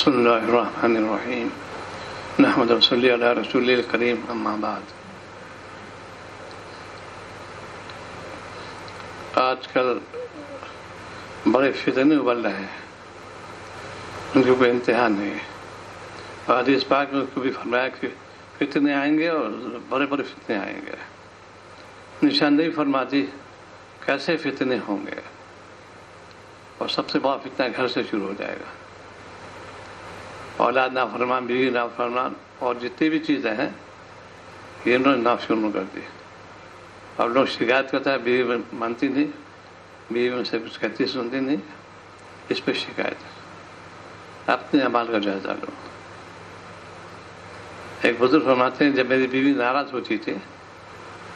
بسم اللہ الرحمن الرحیم نحمد و صلی علی رسول الکریم اما بعد۔ آج کل بڑے فتنے ابل رہے ہیں، ان کی کوئی انتہا نہیں ہے۔ حدیث پاک میں کبھی فرمایا کہ فتنے آئیں گے اور بڑے بڑے فتنے آئیں گے، نشاندہی فرماتی کیسے فتنے ہوں گے، اور سب سے بڑا فتنہ گھر سے شروع ہو جائے گا۔ اولاد نافرمان، بیوی نافرمان، اور جتنی بھی چیزیں ہیں یہ انہوں نے نافرمان کر دی۔ اور لوگ شکایت کرتا ہے بیوی مانتی نہیں، بیوی میں سے کچھ کہتی سنتی نہیں، اس پہ شکایت ہے۔ اپنے اعمال کا جائزہ لو۔ ایک بزرگ فرماتے ہیں جب میری بیوی ناراض ہوتی تھی،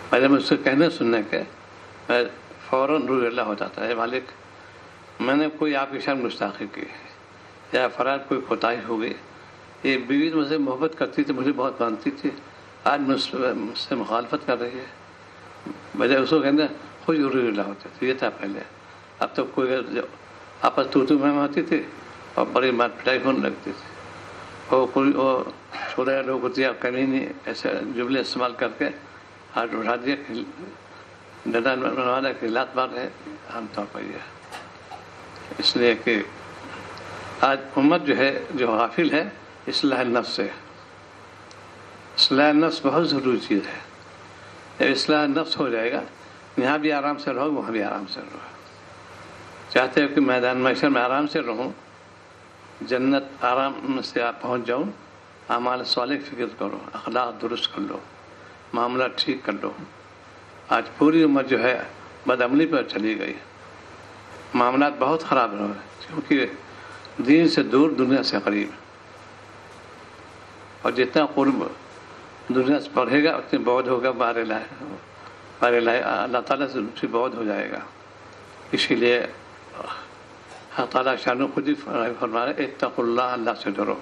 پہلے میں اس سے کہنے سننے کے میں فوراً روح اللہ ہو جاتا ہے، مالک میں نے کوئی آپ کی شان گستاخی کی ہے یا فرار کوئی کوتاہی ہو گئی، یہ بیوی مجھ سے محبت کرتی تھی، مجھے بہت مانتی تھی، آج مجھ سے مخالفت کر رہی ہے، بجائے اس کو کہنا خود روح اللہ ہوتے تھے۔ یہ تھا پہلے، اب تو کوئی آپس تو میں ہوتی تھی اور بڑی مار پٹائی ہونے لگتی تھی، وہ کوئی وہ چھوڑے لوگ ہوتی اب کمی نہیں، ایسے جملے استعمال کر کے ہاتھ اٹھا دیا، ڈنڈا بنوانا کہ لات مار ہے عام طور پر یہ۔ اس لیے کہ آج امت جو ہے جو غافل ہے اصلاح النفس سے۔ اصلاح النفس بہت ضروری چیز ہے۔ جب اصلاح نفس ہو جائے گا، یہاں بھی آرام سے رہو، وہاں بھی آرام سے رہو۔ چاہتے ہو کہ میدان محشر میں آرام سے رہوں، جنت آرام سے آپ پہنچ جاؤں، اعمال صالح کی فکر کرو، اخلاق درست کر لو، معاملہ ٹھیک کر لو۔ آج پوری امت جو ہے بدعملی پر چلی گئی، معاملات بہت خراب رہے، کیونکہ دین سے دور، دنیا سے قریب، اور جتنا قرب دنیا سے بڑھے گا اتنے بعد ہوگا بار الہی، اللہ تعالیٰ سے دوسری بعد ہو جائے گا۔ اسی لیے اللہ تعالیٰ شان خود ہی فرما رہے اتقوا اللہ، اللہ سے ڈرو،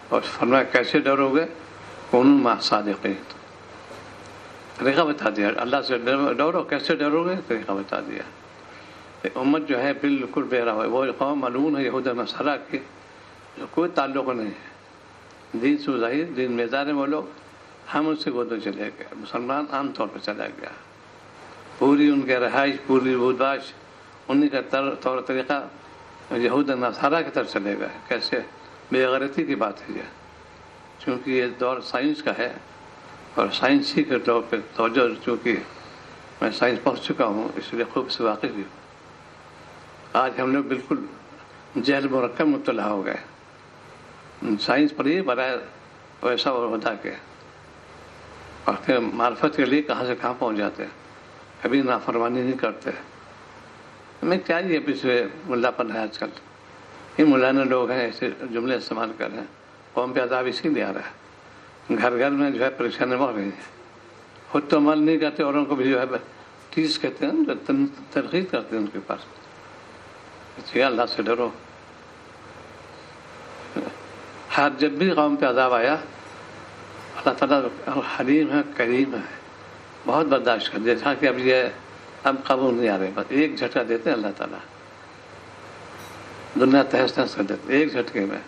اور فرمایا کیسے ڈرو گے، کونوا مع الصادقین، طریقہ بتا دیا، اللہ سے ڈرو، کیسے ڈرو گے طریقہ بتا دیا۔ امت جو ہے بالکل بے راہ ہے، وہ قوم ملعون ہے یہود و نصارہ کی، جو کوئی تعلق نہیں ہے دین سے، ظاہر دین میدان ہے وہ لوگ، ہم ان سے گود میں چلے گئے، مسلمان عام طور پہ چلا گیا، پوری ان کے رہائش، پوری بودباش انہیں کا طور طریقہ یہود و نصارہ کی طرف چلے گئے۔ کیسے بے غیرتی کی بات ہے یہ، چونکہ یہ دور سائنس کا ہے، اور سائنسی کے طور پہ توجہ، چونکہ میں سائنس پڑھ چکا ہوں اس لیے خوب سے واقف ہوں۔ آج ہم لوگ بالکل جہل مرکب مبتلا ہو گئے، سائنس پڑھی برائے ویسا اور ہوتا کہ، اور پھر معرفت کے لیے کہاں سے کہاں پہنچ جاتے، کبھی نافرمانی نہیں کرتے۔ ہمیں کیا یہ پیچھے ملا پن ہے آج کل، یہ مولانا لوگ ہیں ایسے جملے استعمال کر رہے ہیں، قوم پہ عذاب اسی لیے آ رہا ہے، گھر گھر میں جو ہے پریشانی بڑھ رہی ہے، خود تو عمل نہیں کرتے، اوروں کو بھی جو ہے چیز کہتے ہیں، جو تنقید کرتے ہیں ان کے پاس۔ اللہ سے ڈرو۔ ہر جب بھی قوم پہ عذاب آیا، اللہ تعالیٰ حلیم ہے، کریم ہے، بہت برداشت کر، جیسا کہ اب قبول نہیں آ رہے، بس ایک جھٹکا دیتے ہیں اللہ تعالیٰ، دنیا تہس نہس کر دیتے ایک جھٹکے میں۔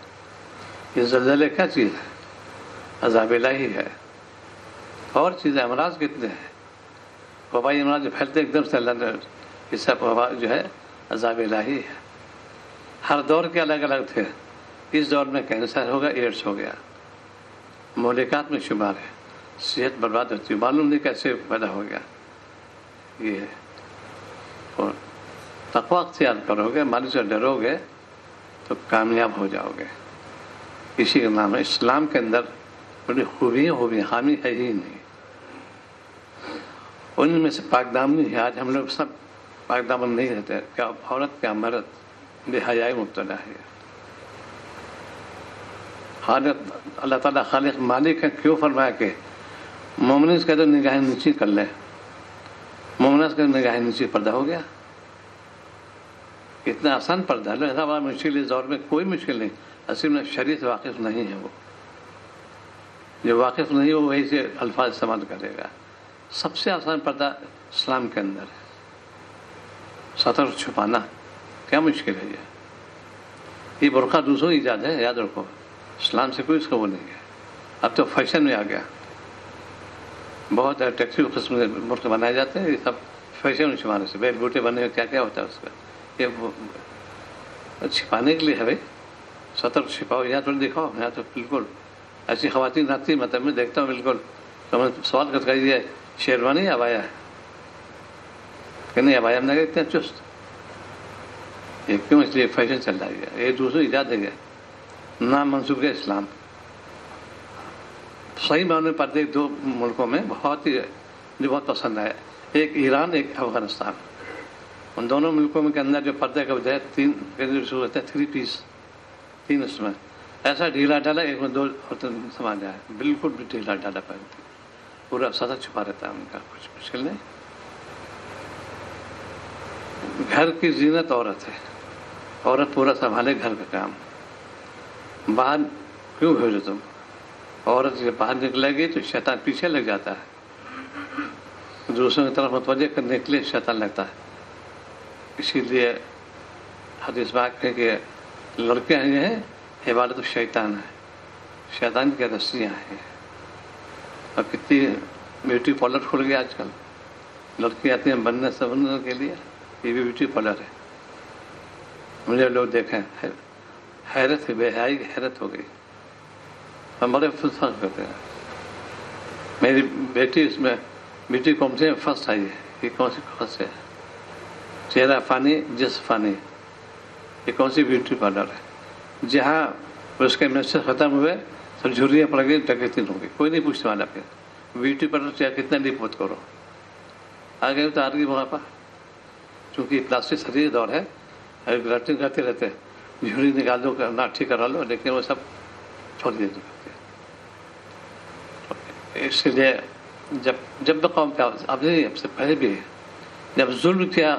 یہ زلزلے کیا چیز ہے؟ عذاب الہی ہے۔ اور چیزیں امراض کتنے ہیں، وبائی امراض جو پھیلتے ایک دم سے، اللہ نے یہ سب وبا جو ہے عذاب الہی ہے۔ ہر دور کے الگ الگ تھے، اس دور میں کینسر ہوگا، ایڈس ہو گیا، مہلکات میں شمار ہے، صحت برباد ہوتی ہے، معلوم نہیں کیسے پیدا ہو گیا یہ ہے۔ اور تقویٰ اختیار کرو گے، مالک سے ڈرو گے تو کامیاب ہو جاؤ گے۔ اسی کا نام ہے اسلام کے اندر بڑی خوبیاں خامی ہے ہی نہیں، ان میں سے پاک دامنی ہے۔ آج ہم لوگ سب پاک دامن نہیں رہتے، کیا عورت کیا مرد بے حیائی مبتلا ہے۔ خالق اللہ تعالیٰ خالق مالک ہے، کیوں فرمایا کہ مومن سے کہہ دو نگاہیں نیچی کر لیں، مومنہ سے نگاہیں نیچی، پردہ ہو گیا۔ اتنا آسان پردہ ہے، ایسا بڑا مشکل اس دور میں کوئی مشکل نہیں، اصل میں شریعت واقف نہیں ہے، وہ جو واقف نہیں ہے وہ وہی سے الفاظ استعمال کرے گا۔ سب سے آسان پردہ اسلام کے اندر ہے، سطر چھپانا کیا مشکل ہے یہ برقع دوسروں کی ایجاد ہے، یاد رکھو، اسلام سے کوئی اس کا وہ نہیں ہے. اب تو فیشن میں آ گیا، بہت اٹریکٹیو قسم کے برقع بنائے جاتے ہیں، یہ سب فیشن میں شمار سے بیل بوٹے بنے ہوئے کیا کیا ہوتا ہے اس کا، یہ چھپانے کے لیے ہے بھائی، سطر چھپاؤ. یہاں تھوڑا دکھاؤ، یہاں تو بالکل ایسی خواتین آتی ہیں، مطلب میں دیکھتا ہوں بالکل، تو میں سوال کرتا ہوں یہ شیروانی ابایا ہے کہ نہیں؟ ابایا ہم نے کہا اتنا چست، یہ کیوں؟ اس لیے فیشن چل رہا ہے، یہ دوسروں ایجاد ہے، نام منسوخ ہے اسلام. صحیح معنی پردے دو ملکوں میں بہت ہی جو بہت پسند ہے، ایک ایران ایک افغانستان. ان دونوں ملکوں کے اندر جو پردے کا ہے تین ہوتا ہے، 3 پیس، 3 اس میں ایسا ڈھیلا ڈالا، ایک میں 2 عورتیں سما جائے، بالکل بھی ڈھیلا ڈالا پہنتی، پورا سطح چھپا رہتا ہے ان کا، کچھ مشکل نہیں. گھر کی زینت عورت ہے، عورت پورا سنبھالے گھر کا کام. باہر کیوں بھیجو تم؟ عورت جب باہر نکلے گی تو شیطان پیچھے لگ جاتا ہے، دوسروں کی طرف متوجہ کرنے کے لیے شیطان لگتا ہے. اسی لیے حدیث بات ہے کہ لڑکیاں ہیں عبادت الشیطان ہے، شیطان کی رسیاں ہیں. اور کتنی بیوٹی پارلر کھل گیا آج کل، لڑکیاں آتی ہیں بننے سبننے کے لیے، یہ بھی بیوٹی پارلر ہے. مجھے لوگ دیکھیں، حیرت ہے، بے حیائی کی حیرت ہو گئی. ہم بڑے فرق کرتے ہیں. میری بیٹی اس میں بیوٹی کمپٹیشن میں فرسٹ آئی ہے. یہ کون سی فرسٹ ہے؟ چہرہ فانی جس فانی، یہ کون سی بیوٹی پارلر ہے؟ جہاں اس کے مسٹر ختم ہوئے سب جھریاں پڑ گئی، ڈکیتی ہو گئی، کوئی نہیں پوچھنے والا. پھر بیوٹی پارلر چاہے کتنا ڈیپوت کرو، آگے تو آگے وہاں پر، چونکہ پلاسٹک سرجری دور ہے، گلٹنگ کرتے رہتے، جھری نکال دو، ناٹھی کرا لو، لیکن وہ سب چھوڑ دیتے. اس لیے جب قوم کا اب سے پہلے بھی جب ظلم کیا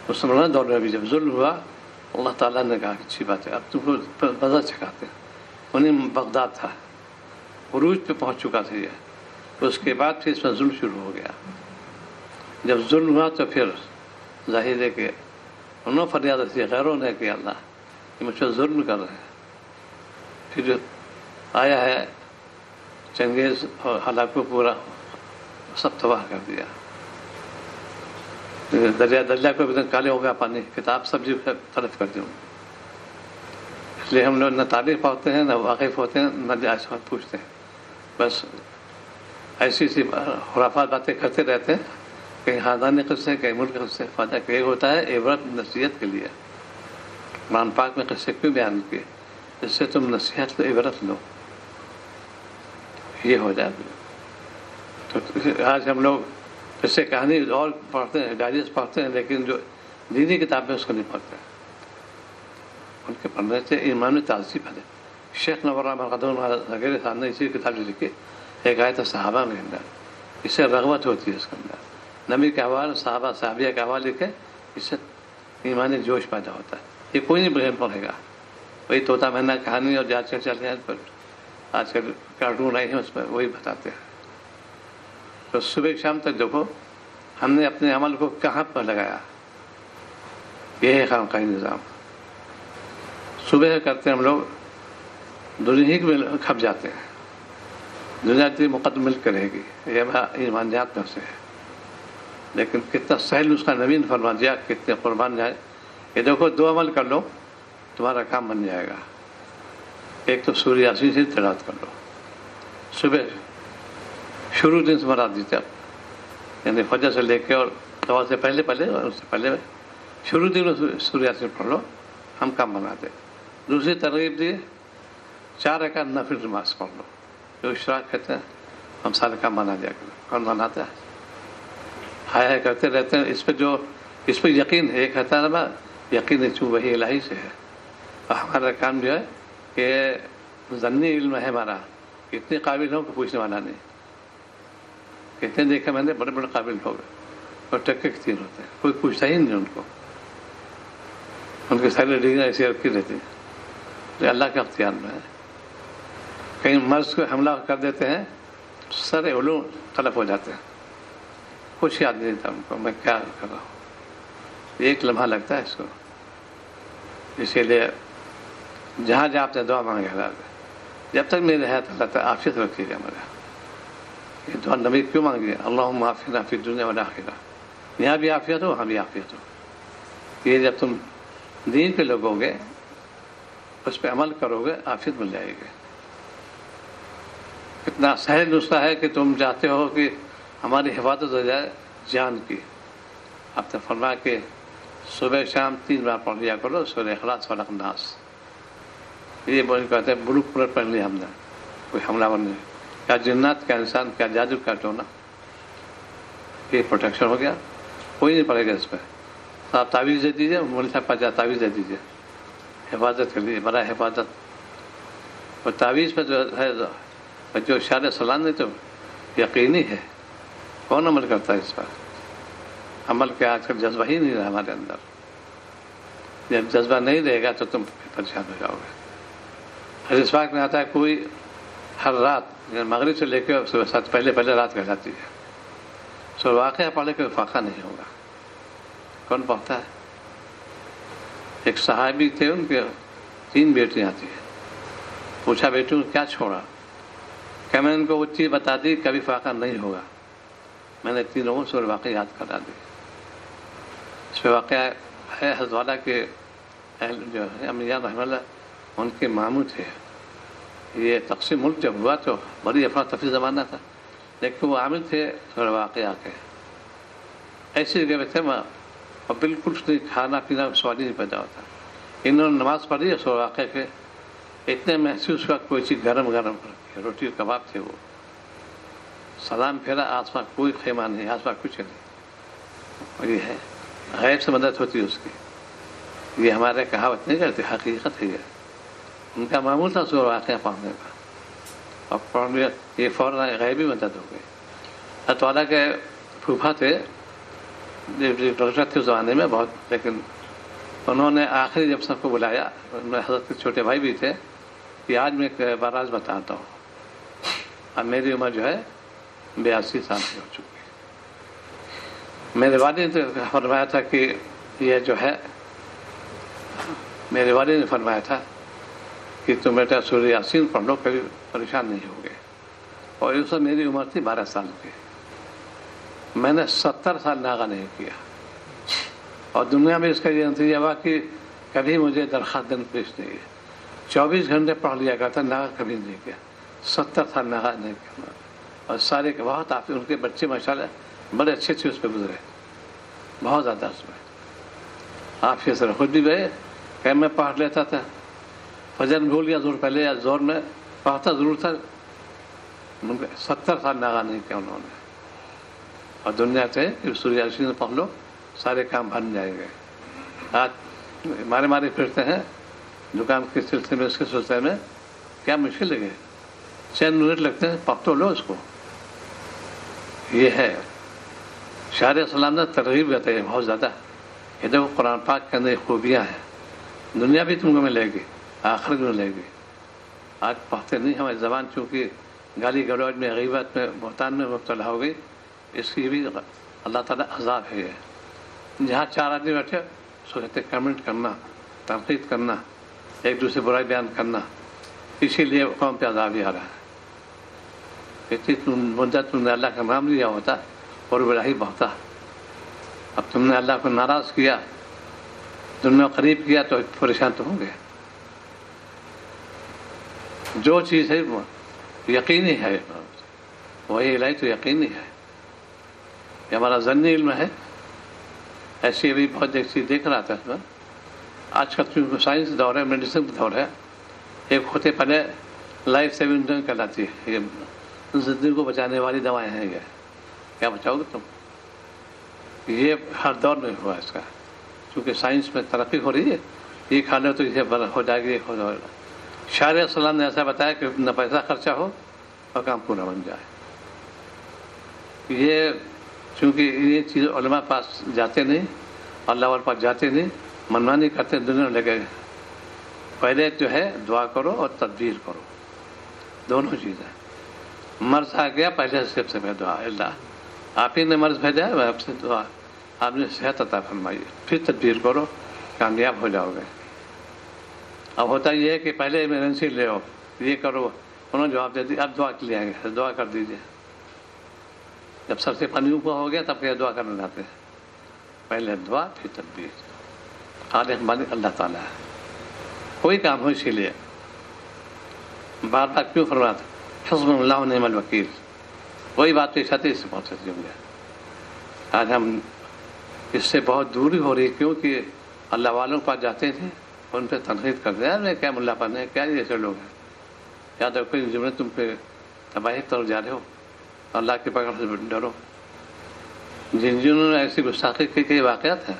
اس مولانا دور میں بھی جب ظلم ہوا، اللہ تعالیٰ نے کہا کہ اچھی بات ہے، اب تم کو مزہ چکھاتے ہیں. انہیں بغداد تھا، عروج پہ پہنچ چکا تھا یہ. اس کے بعد پھر اس میں ظلم شروع ہو گیا. جب ظلم ہوا تو پھر ظاہر ہے کہ انہوں نے فریاد کی، غیروں نے کہ اللہ یہ مجھ پر ظلم کر رہے ہیں. پھر جو آیا ہے چنگیز اور حالات کو پورا سب تباہ کر دیا. دریا کو بھی کالے ہو گیا پانی، کتاب سبزی طرف کر دوں. اس لیے ہم لوگ نہ تاریخ پڑھتے ہیں، نہ واقف ہوتے ہیں، نہ جائز بات پوچھتے ہیں، بس ایسی سی خرافات باتیں کرتے رہتے ہیں. کہیں خاندانی قصے، کہیں ملک کے قصے. فائدہ کہ ہوتا ہے عبرت نصیحت کے لیے. قرآن پاک میں قصے کیوں بیان کیے؟ اس سے تم نصیحت لو، عبرت لو، یہ ہو جائے. تو آج ہم لوگ اس سے کہانی اور پڑھتے ہیں، ڈائجسٹ پڑھتے ہیں، لیکن جو دینی کتابیں اس کو نہیں پڑھتے. ان کے پڑھنے سے ایمان میں تعزیب ہے. شیخ نور الرحمن قدم وغیرہ صاحب نے اسی کتاب لکھی، ایک آیت صحابہ کے اندر، اس سے رغبت ہوتی ہے اس کے اندر. نبی کے احوال، صحابہ صحابیہ کے احوال لکھے، اس سے ایمانی جوش پیدا ہوتا ہے. یہ کوئی نہیں بغیر پڑھے گا. وہی طوطا مینا کہانی اور آج کل چل رہے ہیں، آج کل کارٹون آئے ہیں، اس میں وہی بتاتے ہیں. تو صبح شام تک دیکھو ہم نے اپنے عمل کو کہاں پر لگایا. یہ ہے خانقاہی نظام. صبح کرتے ہم لوگ دنیا ہی میں کھپ جاتے ہیں، دنیا کی مقدم مل کے رہے گی، یہ ایمانیات میں سے ہے. لیکن کتنا سہل اس کا نبی نے فرما دیا، کتنے قربان جائے. یہ دیکھو 2 عمل کر لو تمہارا کام بن جائے گا. ایک تو سورہ یاسین سے تلاوت کر لو صبح شروع دن سے مراد دیتے، یعنی فجر سے لے کے اور دوا سے پہلے اور اس سے پہلے شروع دن سورہ یاسین پڑھ لو، ہم کام بناتے. دوسری ترغیب دی 4 رکعت نفل نماز پڑھ لو، جو اشراق کہتے ہیں، ہم سارے کام بنا دیا کریں. کون بناتا ہے؟ ہائے کرتے رہتے ہیں. اس پہ یقین ہے، ایک کہتا ہے نا یقین ہے چوں وہی الہی سے ہے. اور ہمارا کام جو ہے کہ ضمنی علم ہے ہمارا، اتنے قابل ہو کہ پوچھنے والا نہیں. کتنے دیکھے میں نے بڑے بڑے قابل لوگ اور ٹکے کتنے ہوتے ہیں، کوئی پوچھتا ہی نہیں ان کو. ان کی ساری ڈگریاں ایسی رکھی رہتی ہیں. یہ اللہ کے اختیار میں ہے. کہیں مرض کو حملہ کر دیتے ہیں، سارے علوم طلب ہو جاتے ہیں، کچھ یاد نہیں تھا ان کو میں کیا کر رہا ہوں. ایک لمحہ لگتا ہے اس کو. اسی لیے جہاں جہاں آپ سے دعا مانگے اللہ سے، جب تک میرے ہے اللہ تعالیٰ عافیت رکھیے گا میرا. یہ دعا نبی کیوں مانگی؟ اللہم عافنا فی الدنیا والآخرہ، یہاں بھی عافیت ہو وہاں بھی عافیت ہو. یہ جب تم دین کے لوگ ہوگے، اس پہ عمل کرو گے، عافیت مل جائے گی. اتنا سہل نسخہ ہے کہ تم چاہتے ہو کہ ہماری حفاظت ہو جائے جان کی. آپ نے فرمایا کہ صبح شام 3 بار پڑھ لیا کرو سورہ اخلاص فلق ناس. یہ بول کہتے ہیں بلوک پورا پڑھ لیا ہم نے، کوئی حملہ ور نہیں، کیا جنات کیا انسان کیا جادو کیا ٹونا، یہ پروٹیکشن ہو گیا. کوئی نہیں پڑے گا اس پہ. آپ تعویذ دے دیجیے، مولوی صاحب پاس تعویذ دے دیجیے حفاظت کے لیے، بڑا حفاظت. اور تعویذ پہ جو ہے جو اشارہ سلام نے تو یقینی ہے، کون عمل کرتا ہے اس پر؟ عمل کے آج کل جذبہ ہی نہیں رہا ہمارے اندر. جب جذبہ نہیں رہے گا تو تم پریشان ہو جاؤ گے. حدیث پاک میں آتا ہے کوئی ہر رات مغرب سے لے کے صبح 7 پہلے رات کہلاتی ہے، سو واقعہ پڑھے کوئی فاقہ نہیں ہوگا. کون پڑھتا ہے؟ ایک صحابی تھے، ان کے 3 بیٹیاں تھیں. پوچھا بیٹوں کیا چھوڑا؟ کہ میں نے ان کو وہ چیز بتا دی کبھی فاقہ نہیں ہوگا. میں نے 3 لوگوں سے واقعہ یاد کرا دی. اس پہ واقعہ ہے حضرت والا کے اہل جو ہے امیان رحمہ اللہ، ان کے ماموں تھے. یہ تقسیم ملک جب ہوا تو بڑی افراتفری زمانہ تھا، لیکن وہ عامل تھے تھوڑے واقعہ کے. ایسی جگہ پہ تھے اور بالکل نہیں کھانا پینا سوال ہی نہیں پیدا ہوتا. انہوں نے نماز پڑھی اور واقعے کے اتنے محسوس ہوا کوئی چیز گرم روٹی اور کباب تھے. وہ سلام پھیرا، آس پاس کوئی خیمہ نہیں، آس پاس کچھ نہیں. اور یہ ہے غیب سے مدد ہوتی ہے اس کی. یہ ہمارے کہاوت نہیں کرتے، حقیقت ہے. ان کا معمول تھا سورہ واقعہ پڑھنے کا، اور پڑھ لیا یہ فوراً غیبی مدد ہو گئی. اللہ تعالیٰ کے پھوپھا تھے، ڈاکٹر تھے اس زمانے میں بہت، لیکن انہوں نے آخری جب سب کو بلایا، میں حضرت کے چھوٹے بھائی بھی تھے، کہ آج میں ایک باراز بتاتا ہوں. اب میری عمر جو ہے 82 سال کی ہو چکی ہے. میرے والد نے فرمایا تھا کہ یہ جو ہے، میرے والد نے فرمایا تھا کہ تم بیٹا سورہ یاسین پڑھ لو، کبھی پریشان نہیں ہوگے. اور اس وقت میری عمر تھی 12 سال کی. میں نے 70 سال ناغہ نہیں کیا، اور دنیا میں اس کا یہ نتیجہ ہوا کہ کبھی مجھے درخواست دن پیش نہیں ہے. 24 گھنٹے پڑھ لیا کرتا، ناغہ کبھی نہیں کیا. 70 سال ناغہ نہیں کیا. اور سارے کے بہت آپ ان کے بچے ماشاءاللہ بڑے اچھے اس پہ گزرے، بہت زیادہ اس میں. آپ کے سر خود بھی گئے کہ میں پڑھ لیتا تھا، فجر بھول گیا زور پہلے یا زور میں پڑھتا ضرور تھا. 70 سال ناغہ نہیں کیا انہوں نے. اور دنیا سے سورہ یاسین پڑھ لو، سارے کام بن جائیں گے. آج مارے پھرتے ہیں دکان کے سلسلے میں، اس کے سلسلے میں کیا مشکل لگے، چند منٹ لگتے ہیں، پڑھ تو لو اس کو. یہ ہے شاعر اسلام نے ترغیب دیتے ہیں بہت زیادہ. یہ دیکھو قرآن پاک کے اندر خوبیاں ہیں، دنیا بھی تم کو ملے گی، آخرت میں ملے گی. آج پڑھتے نہیں، ہماری زبان چونکہ گالی گلوچ میں، غیبت میں، بہتان میں مبتلا ہو گئی. اس کی بھی اللہ تعالیٰ عذاب ہے. جہاں 4 آدمی بیٹھے سوچتے کمنٹ کرنا، تنقید کرنا، ایک دوسرے برائی بیان کرنا، اسی لیے قوم پہ عذاب ہی آ رہا ہے. اتنی مدت تم نے اللہ کا نام لیا ہوتا اور بڑا ہی بہتا. اب تم نے اللہ کو ناراض کیا، دنیا قریب کیا، تو پریشان تو ہوں گے. جو چیز ہے وہ یقینی ہے، وہی الہی تو یقینی ہے. یہ ہمارا ظنی علم ہے. ایسی بھی بہت ایک چیز دیکھ رہا تھا اس میں. آج کل چونکہ سائنس دور ہے، میڈیسن کا دور ہے، ایک ہوتے پہلے لائف سیونگ ڈرنک کہلاتی ہے. یہ زندگی کو بچانے والی دوائیں ہیں. یہ کیا بچاؤ گے تم؟ یہ ہر دور میں ہوا اس کا، چونکہ سائنس میں ترقی ہو رہی ہے. یہ کھا لو تو اسے ہو جائے گی، ہو جائے گا. شاعر السلام نے ایسا بتایا کہ نہ پیسہ خرچہ ہو اور کام پورا بن جائے. یہ چونکہ یہ چیز علماء پاس جاتے نہیں، اللہ والے پاس جاتے نہیں، منمانی کرتے، دنیا لگے. پہلے جو ہے دعا کرو اور تدبیر کرو، دونوں چیزیں. مرض آ گیا، پہلے سب سے پہلے دعا، اللہ آپ ہی نے مرض بھیجا ہے، آپ سے دعا، آپ نے صحت عطا فرمائی، پھر تدبیر کرو، کامیاب ہو جاؤ گے. اب ہوتا یہ ہے کہ پہلے ایمرجنسی لے آؤ، یہ کرو، انہوں نے جواب دے دیا اب دعا کے لیے آئیں گے، دعا کر دیجیے۔ جب سر سے پانی اوپر ہو گیا تب کہ دعا کرنے جاتے ہیں، پہلے دعا پھر تدبیر۔ خالق مالک اللہ تعالیٰ ہے، کوئی کام ہو اسی لیے بار بار کیوں فرماتا حسبنا اللہ و نعم الوکیل، وہی بات پیش آتی ہے، اس سے بہت سچی ہوں گے۔ آج ہم اس سے بہت دوری ہو رہی ہے، کیونکہ اللہ والوں کے پاس جاتے تھے، ان پہ تنقید کرتے ہیں، یار کیا ملا پن ہے، کیا جیسے لوگ ہیں، یاد رکھو اس زمانے تم پہ تباہی طرف جا رہے ہو، اللہ کی پکڑ سے ڈرو۔ جنہوں نے ایسی گستاخی کی کہ واقعات ہیں،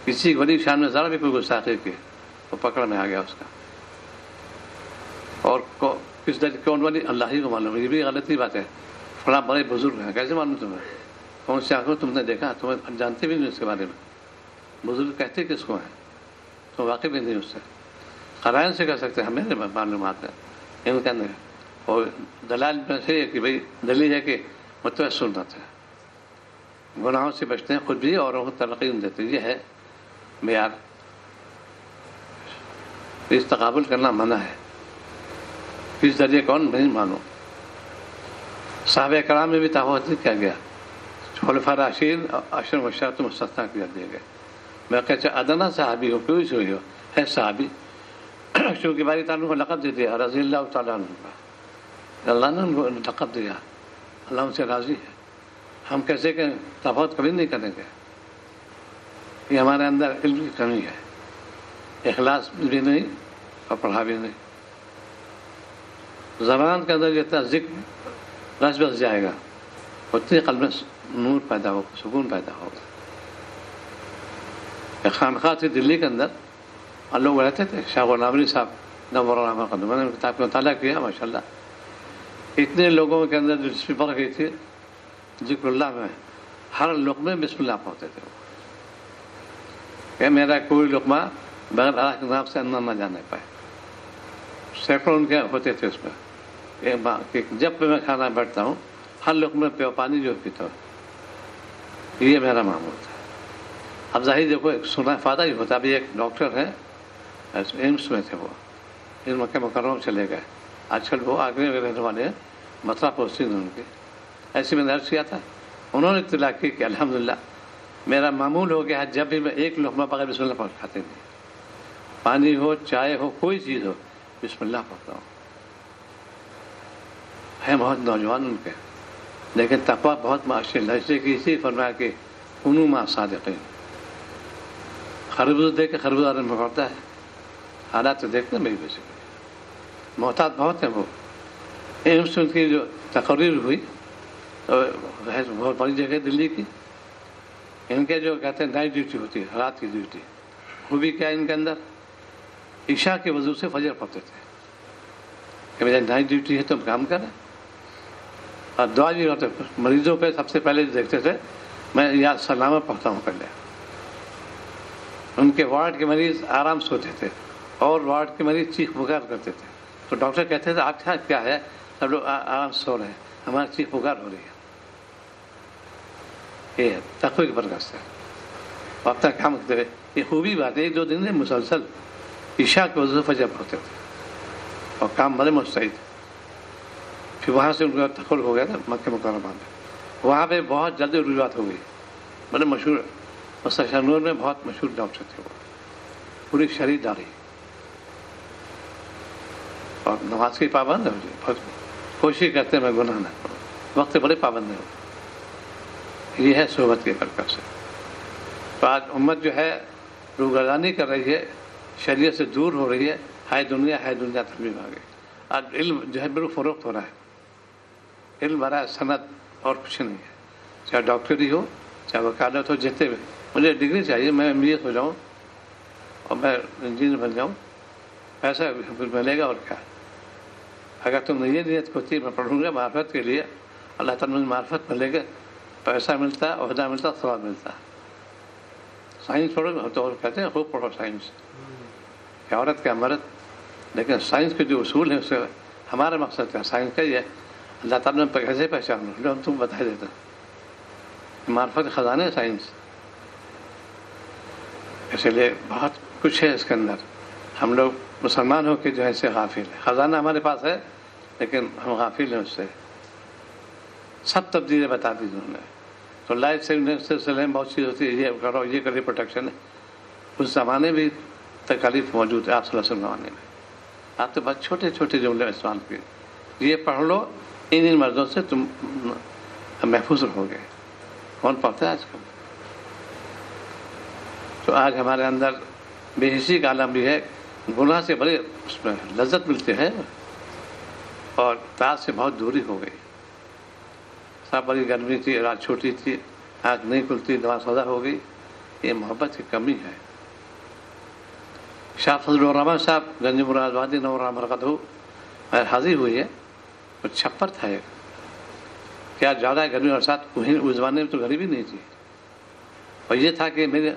کسی بڑی شان میں ذرا بھی کوئی گستاخی کی وہ پکڑ میں آ گیا اس کا، اور کس دل کون والی اللہ ہی کو معلوم۔ یہ بھی غلطی بات ہے، فلاں بڑے بزرگ ہیں، کیسے معلوم تمہیں؟ کون سی آنکھوں تم نے دیکھا؟ تمہیں جانتے بھی نہیں اس کے بارے میں، بزرگ کہتے کس کو ہیں، تم واقف بھی نہیں اس سے، قرائن سے کہہ سکتے ہیں، ہمیں معلومات ہے ان کے اندر، اور دلائل میں سے ہے کہ بھائی دلیل ہے کہ متوجہ سنت ہے، گناہوں سے بچتے ہیں خود بھی، اوروں کو ترقی دیتے ہیں، یہ ہے معیار۔ اس تقابل کرنا منع ہے، اس ذریعے کون نہیں مانو۔ صحابہ کرام میں بھی تفاوت نہیں کیا گیا، خلفاء راشدین عشر مبشرات مستثنیٰ کر دیے گئے۔ میں کہتے ادنا صحابی ہو، کوئی سے ہو ہے صحابی، چونکہ باری تعالیٰ کو لقب دے دیا رضی اللہ تعالیٰ عنہ کا، اللہ نے ان کو لقب دیا، اللہ ان سے راضی ہے۔ ہم کیسے کہ تفاوت کبھی نہیں کریں گے، یہ ہمارے اندر علم کی کمی ہے، اخلاص بھی نہیں اور پڑھا بھی نہیں۔ زبان کے اندر جتنا ذکر رس بس جائے گا اتنی قلب میں نور پیدا ہوگا، سکون پیدا ہوگا۔ ایک خانقاہ تھی دلی کے اندر، اور لوگ رہتے تھے، شاہ غلام علی صاحب نور اللہ قدم، میں نے کتاب کا مطالعہ کیا ماشاء اللہ، اتنے لوگوں کے اندر دلچسپی بڑھ گئی تھی ذکر اللہ میں، ہر لقمے بسم اللہ پڑھتے تھے وہ، کہ میرا کوئی لقمہ بغیر اللہ کے نام سے اندر نہ جانے پائے۔ سینکڑوں ان کے ہوتے تھے اس میں، جب بھی میں کھانا بیٹھتا ہوں ہر لقمے پہ پانی جو پیتا ہوں، یہ میرا معمول تھا۔ اب ظاہر دیکھو ایک سنا فائدہ ہی ہوتا ہے، ابھی ایک ڈاکٹر ہیں ایمس میں تھے، وہ ان مکہ مکرمہ چلے گئے، آج کل وہ آگرے میں رہنے والے ہیں، متھرا پوسٹنگ ان کی، ایسے میں درج کیا تھا، انہوں نے اطلاع کی کہ الحمدللہ میرا معمول ہو گیا ہے، جب بھی میں ایک لقمہ بغیر بسم اللہ پڑھ کھاتے نہیں، پانی ہو چائے ہو کوئی چیز ہو بسم اللہ پڑھتا ہوں۔ ہے بہت نوجوان ان کے، لیکن تقویٰ بہت معاشی اللہ، اس لیے کہ اسی فرمایا کہ کنوا مع الصادقین۔ خربوزہ دیکھ کے خربوزہ میں پڑتا ہے، حالات دیکھتے ہیں میری وجہ محتاط بہت ہیں وہ۔ ایمس ان کی جو تقریر ہوئی بہت بڑی جگہ دلی کی، ان کے جو کہتے ہیں نائٹ ڈیوٹی ہوتی ہے، رات کی ڈیوٹی، وہ بھی کیا ان کے اندر عشاء کے وضو سے فجر پڑھتے تھے کہ میری نائٹ ڈیوٹی ہے تم کام کریں، اور دعا بھی ہوتے مریضوں پہ سب سے پہلے دیکھتے تھے، میں یا سلامہ پڑھتا ہوں پہلے۔ ان کے وارڈ کے مریض آرام سے ہوتے تھے اور وارڈ کے مریض چیخ پکار کرتے تھے، تو ڈاکٹر کہتے تھے آپ کیا ہے، سب لوگ آرام سے سو رہے ہیں، ہماری چیخ پکار ہو رہی ہے۔ یہ تقوی کی برکت سے وقت کام کرتے ہوئے، یہ خوبی بات ہے، 1-2 دن مسلسل عشاء کے وضو فجر پڑھتے تھے اور کام بڑے مستعد۔ پھر وہاں سے ان کا دخل ہو گیا تھا مکہ مکرمہ میں، وہاں پہ بہت جلدی رجوعات ہو گئی، بڑے مشہور مستشار نور میں بہت مشہور ڈاکٹر تھے وہ، پوری شرعی داری اور نماز کی پابند ہے، بہت کوشش کرتے ہیں میں گناہ نہ کروں، وقت بڑے پابند ہے، یہ ہے صحبت کی برکت سے۔ تو آج امت جو ہے روگردانی کر رہی ہے، شریعت سے دور ہو رہی ہے، ہائے دنیا ترمیم آ گئی۔ آج علم جو ہے بالکل فروخت ہو رہا ہے، علم بڑا سند اور کچھ نہیں ہے، چاہے ڈاکٹری ہو چاہے وکالت ہو، جتنے بھی مجھے ڈگری چاہیے، میں ایم بی ایس ہو جاؤں اور میں انجینئر بن جاؤں، پیسہ ملے گا اور کیا۔ اگر تم نے یہ نیت ہوتی میں پڑھوں گا معرفت کے لیے، اللہ تعالیٰ مجھے معرفت ملے گا، پیسہ ملتا ہے، عہدہ ملتا ہے، ثواب ملتا ہے۔ سائنس پڑھو تو کہتے ہیں خوب پڑھو سائنس، کہ عورت کا مرد، لیکن سائنس کے جو اصول ہیں اس سے ہمارا مقصد کیا، سائنس کا یہ ہے اللہ تعالیٰ نے کیسے پہچانو، جو ہم تم بتا دیتا معرفت خزانے سائنس، اسی لیے بہت کچھ ہے اس کے اندر، ہم لوگ مسلمان ہو کے جو ہے اسے غافل ہے. خزانہ ہمارے پاس ہے لیکن ہم غافل ہیں اس سے. سب تبدیلیاں بتا دی انہوں نے. تو لائف سیونگ سلسلے میں بہت چیز ہوتی ہے، یہ کرو یہ کرے پروٹیکشن ہے. اس زمانے بھی تکالیف موجود ہے آپ صلی اللہ علیہ وسلم زمانے میں. آپ تو بہت چھوٹے چھوٹے جملے استعمال کیے، یہ پڑھ لو ان مرضوں سے تم محفوظ رہو گے. کون پڑھتا ہے آج کل؟ تو آج ہمارے اندر بے حسی کا عالم بھی ہے. گناہ سے بڑے اس میں لذت ملتے ہیں اور رات سے بہت دوری ہو گئی. سب بڑی گرمی تھی، رات چھوٹی تھی، آنکھ نہیں کھلتی، دعا سودا ہو گئی. یہ محبت کی کمی ہے. شاہ فضل الرحمان صاحب گنج مراد وادی نور مرکز ہو حاضر ہوئی ہے. وہ چھپر تھا ایک. کیا زیادہ گرمی اور ساتھ اس زمانے میں تو غریبی نہیں تھی. اور یہ تھا کہ میرے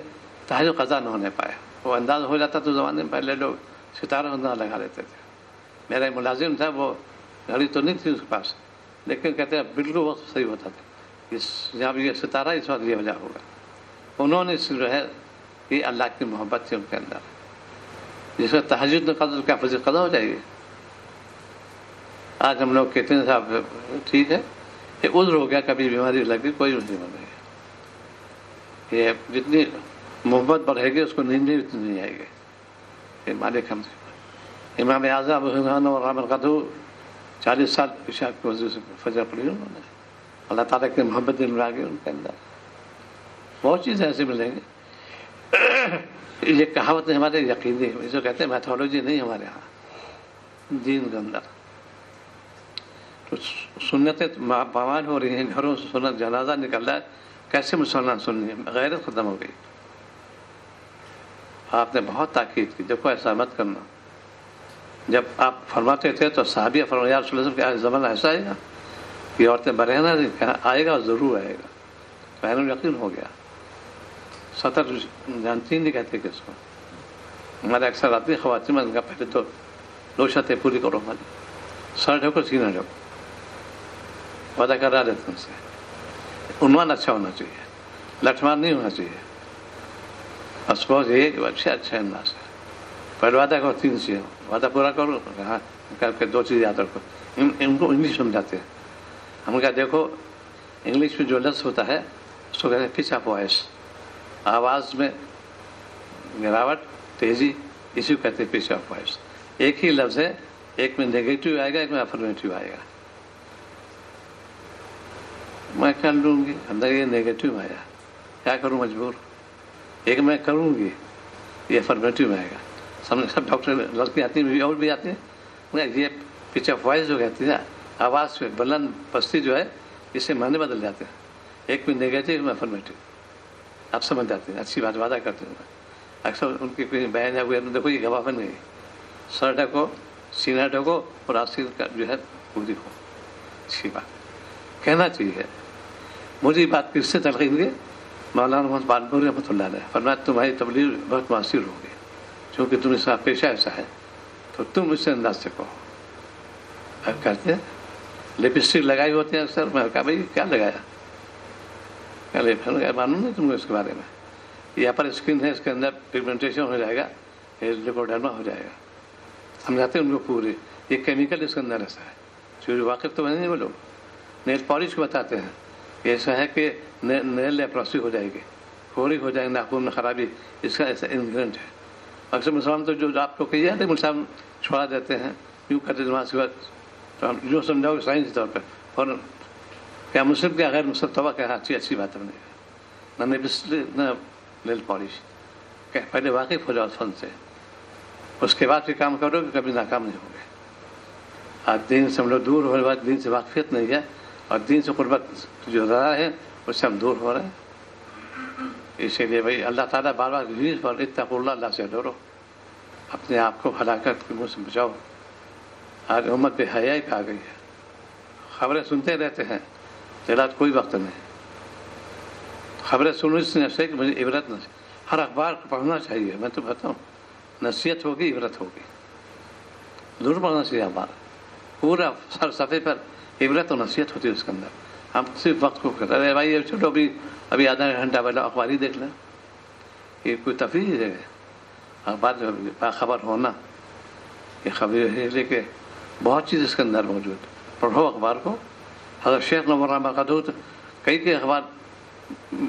تحجد قضا نہ ہونے پایا. وہ انداز ہو جاتا تو زمانے میں پہلے لوگ ستارہ انداز لگا لیتے تھے. میرا ایک ملازم تھا، وہ گھڑی تو نہیں تھی اس کے پاس، لیکن کہتے ہیں بالکل وقت صحیح ہوتا تھا. جب یہ ستارہ اس وقت یہ وجہ ہوگا. انہوں نے جو ہے یہ اللہ کی محبت تھی ان کے اندر. جس میں تہجد قدر کا فضل قضا ہو جائے گی. آج ہم لوگ کہتے ہیں صاحب ٹھیک ہے یہ عذر ہو گیا، کبھی بیماری لگی، کوئی نہیں بنے گی. یہ جتنی محبت بڑھے گی اس کو نیند بھی اتنی نہیں آئے گی. یہ مالک ہم سے امام اعظم حسین اور رحمۃ قدو 40 سال عشاء کی وضو سے فجر پڑھی انہوں نے. اللہ تعالیٰ کی محبت دل میں آ گئی ان کے اندر. بہت چیزیں ایسے ملیں گے. یہ کہاوت ہمارے یقینی ہے، اسے کہتے ہیں میتھولوجی نہیں ہمارے یہاں دین کے اندر. تو سنتیں بوان ہو رہی ہیں، گھروں سے سنت جنازہ نکل رہا ہے. کیسے مسلمان سننی ہے؟ غیرت ختم ہو گئی. آپ نے بہت تاکید کی، دیکھو ایسا مت کرنا. جب آپ فرماتے تھے تو صحابیہ فرمایا یا رسول اللہ صلی اللہ علیہ وسلم زمانہ ایسا آئے گا کہ عورتیں برہنہ آئے گا اور ضرور آئے گا. پہلے یقین ہو گیا. سطر جانتی نہیں کہتے کہ اس کو. ہمارے اکثر آتی خواتین میں پہلے تو 2 شرطیں پوری کرو. ہماری سر ڈھکو سینہ ڈھکو. وعدہ کر رہا رہتے ان سے. عنوان اچھا ہونا چاہیے، لٹھمان نہیں ہونا چاہیے. سپوز یہ کہ اچھا انداز ہے. پہلے وعدہ کرو 3 چیزیں، وعدہ پورا کرو. ہاں کر کے 2 چیز یاد رکھو. ان کو انگلش سمجھاتے ہیں. ہم کہا دیکھو انگلش میں جو لفظ ہوتا ہے اس کو کہتے ہیں پچ آف وائس. آواز میں گراوٹ، تیزی، اسی کو کہتے ہیں پچ آف وائس. ایک ہی لفظ ہے، ایک میں نیگیٹو آئے گا، ایک میں افرمیٹو آئے گا. میں کر لوں گی، اندر یہ نیگیٹو آیا، کیا کروں مجبور. ایک میں کروں گی، یہ افرمیٹو آئے گا. سب ڈاکٹر لڑکی آتی ہیں اور بھی آتی ہیں. یہ پچ آف وائس جو کہتی ہے آواز پہ بلند پستی جو ہے اس سے معنی بدل جاتے ہیں. ایک میں نیگیٹو، ایک میں افرمیٹو. آپ سمجھ جاتے ہیں. اچھی بات وعدہ کرتے ہیں. اکثر ان کی کوئی بہن ہوئے دیکھو یہ گواہ بن گئی. سر ڈھکو، سینہ ڈھکو اور آسیر کا جو ہے پوری ہو. اچھی بات کہنا چاہیے. مجھے بات کس سے تلقین کی؟ مولانا محمد بالپور رحمۃ اللہ علیہ. فرمایا تمہاری تبلیغ بہت مؤثر ہوگی کیونکہ تم اس کا پیشہ ایسا ہے تو تم اس سے انداز سے کہو. اب کہتے ہیں لپسٹک لگائی ہوتی ہیں اکثر. میں کہا بھائی کیا لگایا؟ معلوم نہیں تم کو اس کے بارے میں. یہ اپر اسکن ہے، اس کے اندر پگمنٹیشن ہو جائے گا، لیپوڈرما ہو جائے گا. سمجھاتے ہیں ان کو پورے. یہ کیمیکل اس کے اندر ایسا ہے. جو واقف تو نہیں وہ لوگ نیل پالش کو بتاتے ہیں. ایسا ہے کہ نیل لیپروسی ہو جائے گی، پھوڑی ہو جائے گی، ناخون میں خرابی، اس کا ایسا انگریڈینٹ ہے. اکثر مسلمان تو جو آپ کو کہیے تھے مسلمان چھوڑا دیتے ہیں، یوں کرتے نماز کے وقت. تو ہم جو سمجھاؤ سائنسی طور پہ فوراً کیا مسلم کیا غیر مسلم توبہ کیا اچھی بات بنے گا. نہ نیل پالش. کہ پہلے واقف ہو جاؤ فن سے، اس کے بعد بھی کام کرو کہ کبھی ناکام نہیں ہوگے. آج دین سے ہم لوگ دور ہو رہے، دین سے واقفیت نہیں ہے اور دین سے قربت جو رہا ہے اس سے ہم دور ہو رہے ہیں. اسی لیے بھائی اللہ تعالیٰ بار بار اور اتقوا اللہ، اللہ سے ڈرو، اپنے آپ کو ہلاکت کے منہ سے بچاؤ. آج امت بے حیائی پہ آ گئی ہے. خبریں سنتے رہتے ہیں، جلاد کوئی وقت نہیں. خبریں سنو اس سے کہ مجھے عبرت نہ. ہر اخبار کو پڑھنا چاہیے. میں تو بتاؤں نصیحت ہوگی، عبرت ہوگی. ضرور پڑھنا چاہیے اخبار. پورا ہر صفحے پر عبرت اور نصیحت ہوتی ہے اس کے اندر. ہم صرف وقت کو کہتے ہیں بھائی چھوٹو ابھی آدھا گھنٹہ پہلے اخبار ہی دیکھ لیں. یہ کوئی تفریح ہے؟ اخبار جو باخبر ہونا یہ خبر ہے لے کے بہت چیز اس کے اندر موجود. پڑھو اخبار کو. حضرت شیخ نور احمد قادوت کئی اخبار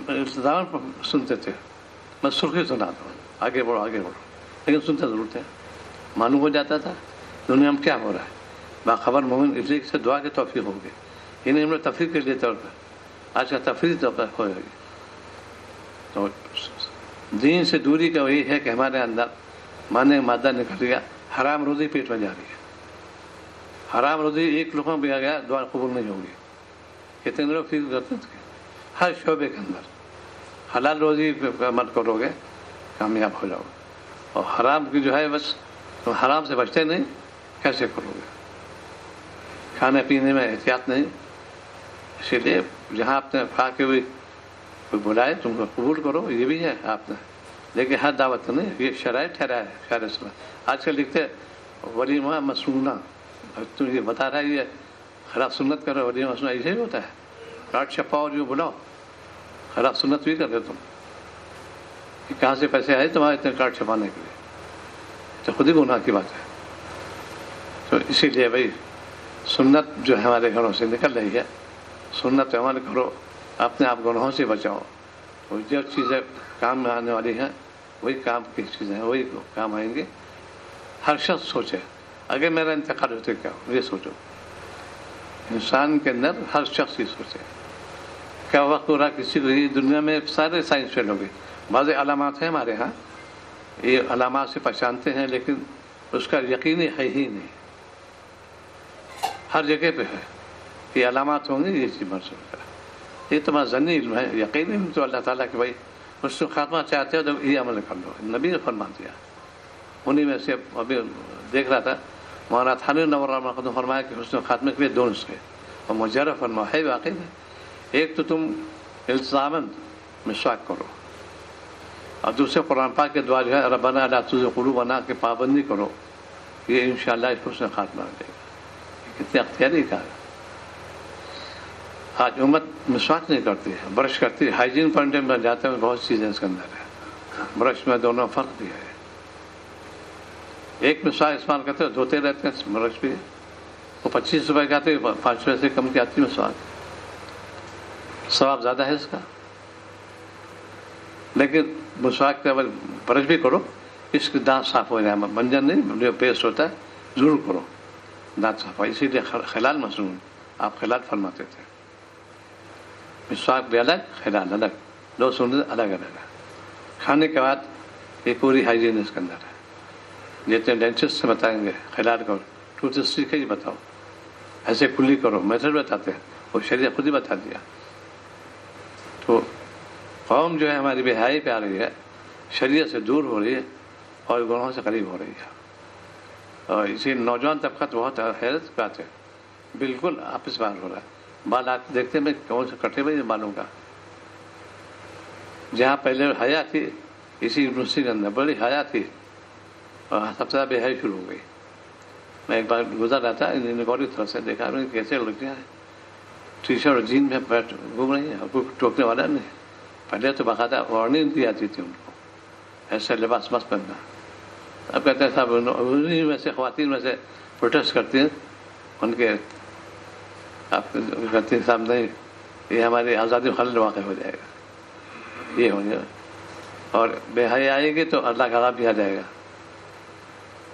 التزام سنتے تھے. میں سرخی سناتا ہوں آگے بڑھو آگے بڑھو، لیکن سنتے ضرور تھے. معلوم ہو جاتا تھا دنیا میں کیا ہو رہا ہے. باخبر مومن اس لیے سے دعا کی توفیق ہوگی. انہیں ہم نے تفریح کے لیے طور پر آج کا تفریح طور پر ہو جائے گی. تو دین سے دوری کا وہی ہے کہ ہمارے اندر مانے مادہ نکل گیا، حرام روزی پیٹ میں جا رہی ہے. حرام روزی ایک لقمہ بھی آ گیا دعا قبول نہیں ہوگی. کتنے لوگ فکر کرتے تھے ہر شعبے کے اندر حلال روزی پہ عمل کرو گے کامیاب ہو جاؤ گے. اور حرام کی جو ہے بس تم حرام سے بچتے نہیں، کیسے کرو گے؟ کھانے پینے میں احتیاط نہیں. اسی لیے جہاں آپ نے کھا کے بھی کوئی بلائے تم کو قبول کرو، یہ بھی ہے آپ نے، لیکن ہر دعوت نہیں. یہ شرائط ٹھہرا ہے شرع سنا. آج کل لکھتے ولیمہ مسنونہ، تم یہ بتا رہا ہے یہ خلاف سنت کرو. ولیمہ مسنونہ ایسے ہی ہوتا ہے، کارڈ چھپاؤ جو بلاؤ، خلاف سنت بھی کر دے تم. کہاں سے پیسے آئے تمہارے اتنے کارڈ چھپانے کے لیے؟ تو خود ہی گناہ کی بات ہے. تو اسی لیے بھائی سنت جو ہمارے گھروں سے نکل رہی ہے، سنت پہ عمل کرو، اپنے آپ گناہوں سے بچاؤ. اور جو چیزیں کام میں آنے والی ہیں وہی کام کی چیزیں ہیں، وہی کام آئیں گے. ہر شخص سوچے اگر میرا انتقال ہوتے کیا ہو. یہ سوچو انسان کے اندر ہر شخص یہ سوچے کیا وقت ہو رہا کسی کو. یہ دنیا میں سارے سائنس فیل ہو گئے. بعض علامات ہیں ہمارے ہاں، یہ علامات سے پہچانتے ہیں لیکن اس کا یقینی ہے ہی نہیں. ہر جگہ پہ ہے یہ علامات ہوں گے، یہ چیز محسوس کرا. یہ تمہارا ذنی علم ہے. یقینی علم تو اللہ تعالیٰ کہ بھائی حسن خاتمہ چاہتے ہو تو یہ عمل کر لو. نبی نے فرما دیا. انہیں میں سے ابھی دیکھ رہا تھا مولانا تھانوی نور احمد نے فرمایا کہ حسن خاتمے کے لیے دو نسخے اور مجرب فرما ہے واقعی میں. ایک تو تم التزاماً مسواک کرو، اور دوسرے قرآن پاک کے دعا جو ہے ربنا لا تزغ قلوبنا کی پابندی کرو. یہ انشاءاللہ اس حسن خاتمہ ملے گا. کتنے اختیاری کہا. آج امت مسواک نہیں کرتی ہے، برش کرتی ہے. ہائیجین پوائنٹ میں جاتے ہیں بہت چیزیں اس کے اندر ہے. برش میں دونوں فرق بھی ہے. ایک مسواک استعمال کرتے ہیں دھوتے رہتے ہیں، برش بھی وہ 25 روپے کا آتے ہیں، 5 روپے سے کم کی آتی مسواک. ثواب زیادہ ہے اس کا. لیکن مسواک کے اول برش بھی کرو، اس کے دانت صاف ہو جائے. منجن نہیں جو پیسٹ ہوتا ہے ضرور کرو دانت صاف. اسی لیے خلال مصنون آپ خلال فرماتے تھے. مسواک بھی الگ، خلال الگ، دو سنت الگ الگ ہے. کھانے کے بعد یہ پوری ہائیجین اس کے اندر ہے. جتنے ڈینٹسٹ سے بتائیں گے خلال کرو، ٹوتھ اسٹریٹ کا ہی بتاؤ، ایسے کلی کرو، میتھڈ بتاتے ہیں. وہ شریعت خود ہی بتا دیا. تو قوم جو ہے ہماری بے حیائی پہ آ رہی ہے، شریعت سے دور ہو رہی ہے اور گناہوں سے قریب ہو رہی ہے. اور اسی نوجوان طبقہ تو بہت حیرت کی بات ہے، بالکل آپس بار ہو رہا ہے. بال آپ دیکھتے میں کون سے کٹے ہوئے بالوں کا. جہاں پہلے حیا تھی اسی یونیورسٹی کے اندر بڑی حیا تھی اور سب سے زیادہ بے حیائی شروع ہو گئی. میں ایک بار گزر رہا تھا گوری طرف سے دیکھا میں کیسے لڑکیاں ہیں ٹی شرٹ اور جین میں بیٹھ گھوم رہی ہیں اور کوئی ٹوکنے والا نہیں. پہلے تو باقاعدہ وارننگ دی جاتی تھی ان کو ایسے لباس مست پہننا. اب کہتے ہیں صاحب انہیں میں سے خواتین میں سے پروٹیسٹ کرتی ہیں ان کے. آپ کہتے ہیں صاحب نہیں یہ ہماری آزادی میں خلل واقع ہو جائے گا، یہ ہو جائے گا. اور بے حیا آئے گی تو اللہ کا عذاب بھی آ جائے گا.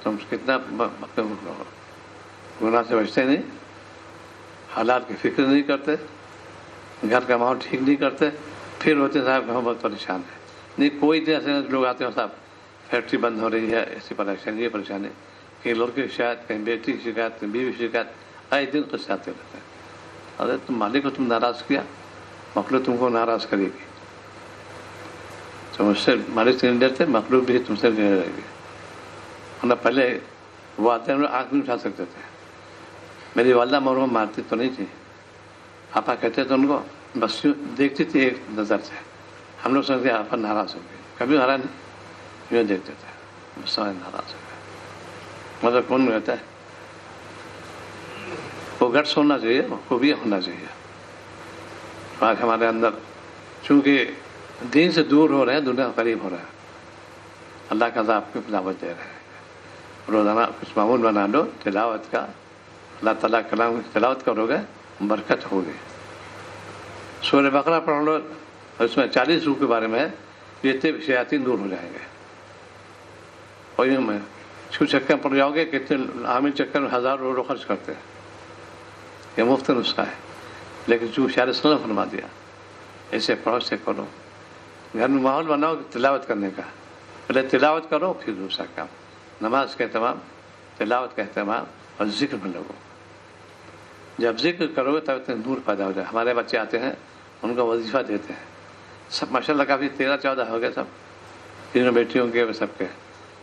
تم کتنا گناہ سے بچتے نہیں، حالات کی فکر نہیں کرتے، گھر کا ماحول ٹھیک نہیں کرتے، پھر ہوتے صاحب ہم بہت پریشان ہیں. نہیں کوئی ایسے لوگ آتے ہیں صاحب فیکٹری بند ہو رہی ہے، ایسی پریشانی یہ پریشانی، کہیں لڑکے کی شکایت، کہیں بیٹی کی شکایت، کہیں بیوی کی شکایت، آئے دن قصے آتے رہتے ہیں. اگر تم مالک کو تم ناراض کیا مخلوق تم کو ناراض کرے گی. تم اس سے مالک سے نہیں ڈرتے مخلوق بھی تم سے نہیں ڈرے گی. ورنہ پہلے وہ آتے ہیں آنکھ نہیں اٹھا سکتے تھے. میری والدہ مرحوم مارتی تو نہیں تھی، آپا کہتے تھے ان کو بس یوں دیکھتی تھی ایک نظر سے. ہم لوگ سمجھتے آپا ناراض ہو گئے، کبھی ہرا نہیں، یوں دیکھتے تھے بس ناراض ہو گئے. مطلب کون رہتا ہے وہ گٹس ہونا چاہیے، خوبیاں ہونا چاہیے. آج ہمارے اندر چونکہ دین سے دور ہو رہے ہیں، دنیا قریب ہو رہا ہے، اللہ کا عذاب کی دعوت دے رہے ہیں. روزانہ کچھ معمول بنا لو تلاوت کا، اللہ تعالیٰ کلام کی تلاوت کرو گے برکت ہوگی. سورہ بقرہ پڑھ لو، اس میں 40 روح کے بارے میں ہے، جتنے بھی شیاطین دور ہو جائیں گے. اور یہ میں چھو چکر پڑ جاؤ گے، کتنے عامل چکر میں 1000 روپے خرچ کرتے ہیں. یہ مفت نسخہ ہے، لیکن جو شاعر صلی اللہ فرما دیا ایسے پڑھو سے کرو. گھر میں ماحول بناؤ تلاوت کرنے کا، پہلے تلاوت کرو پھر دوسرا کام، نماز کا اہتمام، تلاوت کا اہتمام اور ذکر میں لگو. جب ذکر کرو گے تب اتنے نور پیدا ہو جائے. ہمارے بچے آتے ہیں، ان کا وظیفہ دیتے ہیں، سب ماشاء اللہ کافی 13-14 ہو گئے، سب تینوں بیٹیوں کے سب کے.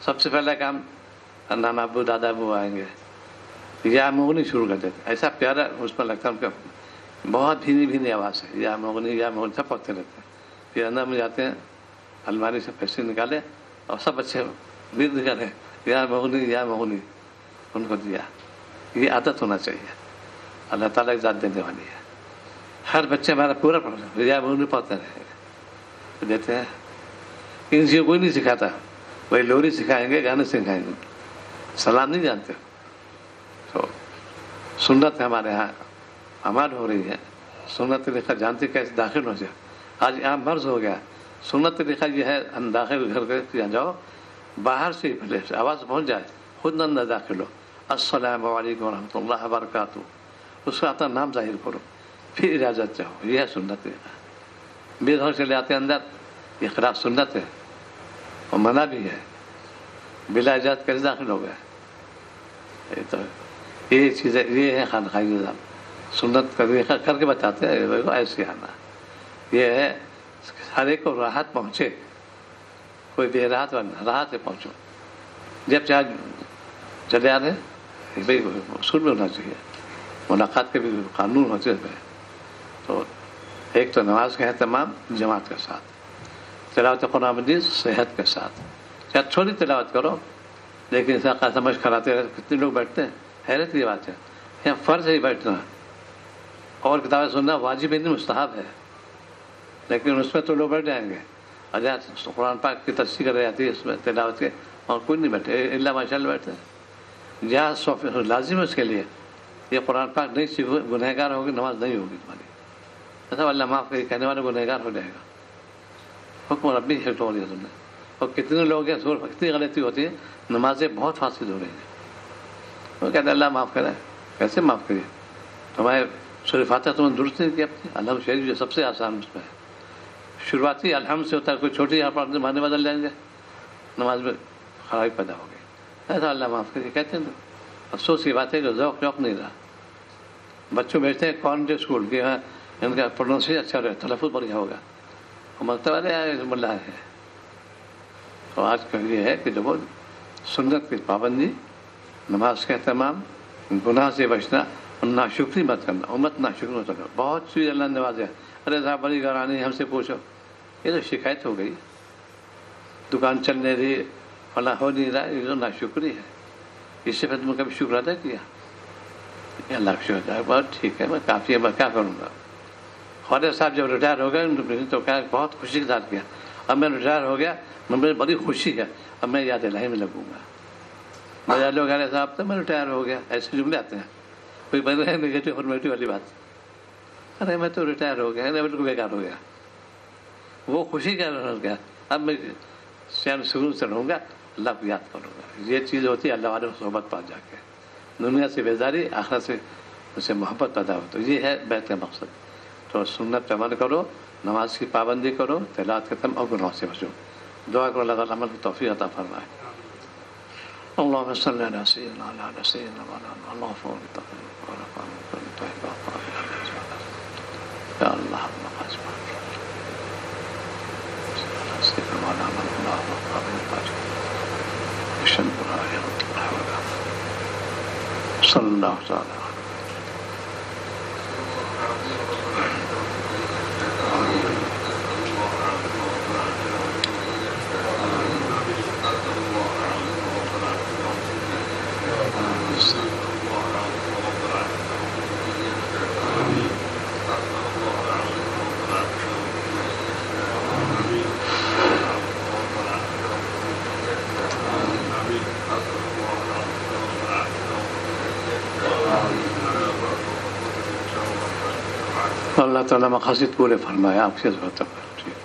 سب سے پہلا کام نانا ابو دادا ابو آئیں گے، یا مغنی شروع کر دیتے. ایسا پیارا اس میں لگتا ہے، ان کا بہت بھینی آواز ہے، یا مغنی سب پڑھتے رہتے ہیں. پھر اندر میں جاتے ہیں، الماری سے پیسے نکالے اور سب بچے ورد کرے یا مغنی ان کو دیا. یہ عادت ہونا چاہیے، اللہ تعالیٰ کی ذات دینے والی ہے. ہر بچے ہمارا پورا پڑھتے یا مغنی پڑھتے رہے دیتے ہیں. ان چیزوں کوئی نہیں سکھاتا. وہی لوری سکھائیں گے، گانے سکھائیں گے، سلام نہیں جانتے. تو سنت ہمارے یہاں عمال ہو رہی ہے. سنت طریقہ جانتے کیسے داخل ہو جائے. آج عام مرض ہو گیا. سنت طریقہ یہ ہے ہم داخل گھر کے جاؤ، باہر سے پہلے آواز پہنچ جائے، خود نہ اندر داخل ہو، السلام علیکم ورحمۃ اللہ وبرکاتہ، اس کا اپنا نام ظاہر کرو، پھر اجازت چاہو. یہ ہے سنت طریقہ. بے دھڑ چلے آتے اندر، یہ خلاف سنت ہے اور منع بھی ہے. بلا اجازت کیسے داخل ہو گئے؟ تو یہ چیزیں، یہ ہے خانقاہی نظام. سنت کا طریقہ کر کے بتاتے ہیں ایسے آنا. یہ ہے ہر ایک کو راحت پہنچے، کوئی بے راحت راحت پہنچو. جب چاہے چلے آ رہے بھائی اصول میں ہونا چاہیے، ملاقات کے بھی قانون ہوتے ہیں. تو ایک تو نماز کا اہتمام جماعت کے ساتھ، تلاوت قرآن مجید صحت کے ساتھ. چاہے چھوٹی تلاوت کرو لیکن ایسا سمجھ کراتے رہے. کتنے لوگ بیٹھتے ہیں، حیرت کی بات ہے. یہاں فرض ہے بیٹھنا، اور کتابیں سننا واجب نہیں مستحب ہے. لیکن اس میں تو لوگ بیٹھ جائیں گے. اور جہاں قرآن پاک کی تفسیر کر جاتی ہے اس میں تلاوت کے، اور کوئی نہیں بیٹھے، اللہ ماشاء اللہ بیٹھتے ہیں. جہاں لازم ہے اس کے لیے یہ قرآن پاک نہیں سیکھو، گنہگار ہوگی، نماز نہیں ہوگی تمہاری. ایسا اللہ معاف کرے کہنے والے گنہگار ہو جائے گا. حکم ربی ہے تو تم نے. اور کتنے لوگ ہیں اتنی غلطی ہوتی ہے، نمازیں بہت فاسد ہو رہی ہیں. وہ کہتے ہیں اللہ معاف کرے. کیسے معاف کریے؟ تمہارے سورہ فاتحہ تم نے درست نہیں کیا اپنی. الحمد شریف جو سب سے آسان اس میں ہے، شروعاتی الحمد سے ہوتا ہے. کوئی چھوٹی یہاں پر معنی بدل جائیں گے، نماز میں خرابی پیدا ہو گئی. ایسا اللہ معاف کریے کہتے ہیں. تو افسوس کی بات ہے کہ ذوق نہیں رہا. بچوں بھیجتے ہیں کانوینٹ اسکول کے، یہاں ان کا پروننسیشن اچھا رہے، تلفظ بڑھیا ہوگا، مکتبہ ملا ہے. تو آج کل یہ ہے کہ جب سنت کی پابندی، نماز کا اہتمام، گناہ سے بچنا، اور ناشکری مت کرنا. امت ناشکری مت کرنا. بہت سی اللہ نوازے، ارے صاحب بڑی گھرانی ہم سے پوچھو. یہ تو شکایت ہو گئی، دکان چل نہیں رہی، فلاں ہو نہیں رہا. یہ تو ناشکری ہے. اس سے پھر تم کبھی شکر ادا کیا؟ اللہ کا شکر ہے، بہت ٹھیک ہے، میں کافی ہے، میں کیا کروں گا. خواجہ صاحب جب ریٹائر ہو گئے تو کہا بہت خوشی کے ساتھ کیا. اب میں ریٹائر ہو گیا، مجھے بڑی خوشی ہے، اب میں یاد الہی میں لگوں گا. مزہ لوگ خواجہ صاحب تو میں ریٹائر ہو گیا، ایسے جملے آتے ہیں. کوئی بن رہے نگیٹو فارمیٹو والی بات. ارے میں تو ریٹائر ہو گیا، بالکل بیکار ہو گیا. وہ خوشی کا گیا، اب میں شہر سکون سے رہوں گا، اللہ کو یاد کروں گا. یہ چیز ہوتی ہے اللہ والے صحبت پا جا کے، دنیا سے بیزاری، آخرت سے اسے محبت پیدا ہو. تو یہ ہے بیت کا مقصد. تو سنت پہ عمل کرو، نماز کی پابندی کرو، تلاوت ختم اور گناہ سے بچو. دعا کرو اللہ تعالیٰ عمل کی توفیق عطا فرمائے. اللهم صل على سيدنا وعلى سيدنا مولانا اللهم فوق التقدير ورفعنا كل طيب يا الله المقاسم سيدنا مولانا اللهم قابل الفاجر الشمس راية الله صلى الله تعالى تعالیٰ مقاصد پورے فرمائے آپ کی ضرورت پر.